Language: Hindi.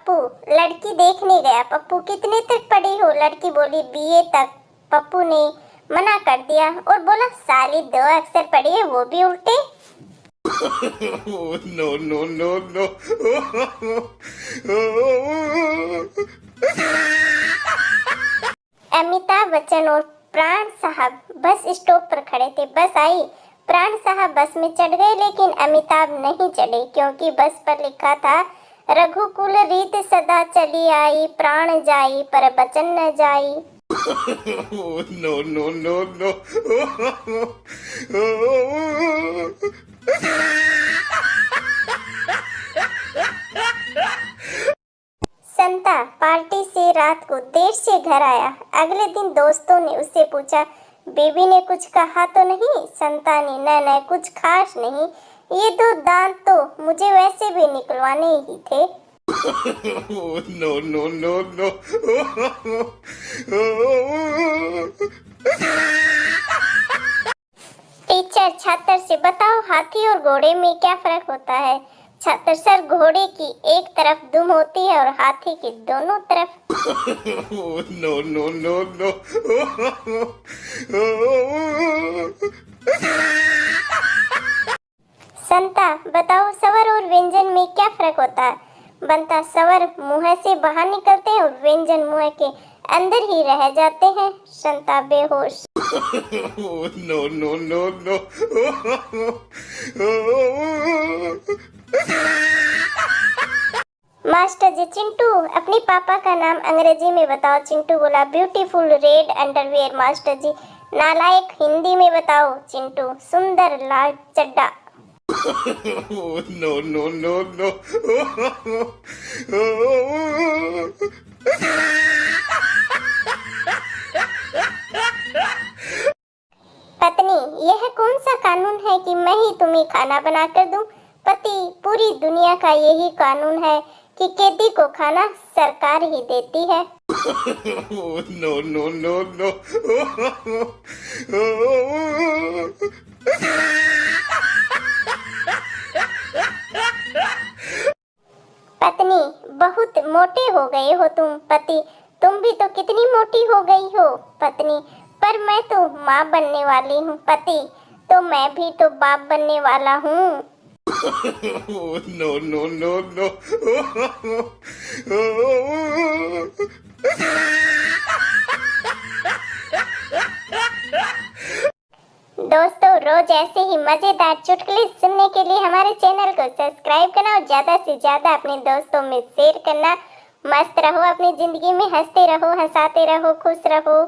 पप्पू लड़की देखने गया। पप्पू कितने तक पढ़ी हो? लड़की बोली बीए तक। पप्पू ने मना कर दिया और बोला साली 2 अक्षर पढ़ी है वो भी उल्टे। No, no, no, no. Amitabh Bachchan और प्राण साहब बस स्टॉप पर खड़े थे। बस आई। प्राण साहब बस में चढ़ गए लेकिन अमिताभ नहीं चढ़े क्योंकि बस पर लिखा था रघुकुल रीत सदा चली आई, प्राण जाई पर बचन न जाई। No, no, no, no. संता पार्टी से रात को देर से घर आया। अगले दिन दोस्तों ने उससे पूछा बेबी ने कुछ कहा तो नहीं? संता ने न कुछ खास नहीं, ये 2 दांत तो मुझे वैसे भी निकलवाने ही थे। No, no, no, no. Teacher छात्र से बताओ हाथी और घोड़े में क्या फर्क होता है? छात्र सर घोड़े की एक तरफ दुम होती है और हाथी की दोनों तरफ। No, no, no, no. संता बताओ स्वर और व्यंजन में क्या फर्क होता है? बनता स्वर मुंह से बाहर निकलते हैं और व्यंजन मुंह के अंदर ही रह जाते हैं। संता बेहोश। No, no, no, no. Master ji Chintu अपने पापा का नाम अंग्रेजी में बताओ। चिंटू बोला beautiful red underwear. Master ji नालायक हिंदी में बताओ। चिंटू सुंदर लाल चड्डा। No, no, no, no. पत्नी यह कौन सा कानून है कि मैं ही तुम्हें खाना बना कर दूं? पति पूरी दुनिया का यही कानून है कि कैदी को खाना सरकार ही देती है। No, no, no, no. पत्नी बहुत मोटे हो गए हो तुम। पति तुम भी तो कितनी मोटी हो गई हो। पत्नी पर मैं तो माँ बनने वाली हूँ। पति तो मैं भी तो बाप बनने वाला हूँ। No, no, no, no. दोस्तों रोज ऐसे ही मजेदार चुटकुले सुनने के लिए हमारे चैनल को सब्सक्राइब करना और ज्यादा से ज्यादा अपने दोस्तों में शेयर करना। मस्त रहो अपनी जिंदगी में, हंसते रहो, हंसाते रहो, खुश रहो।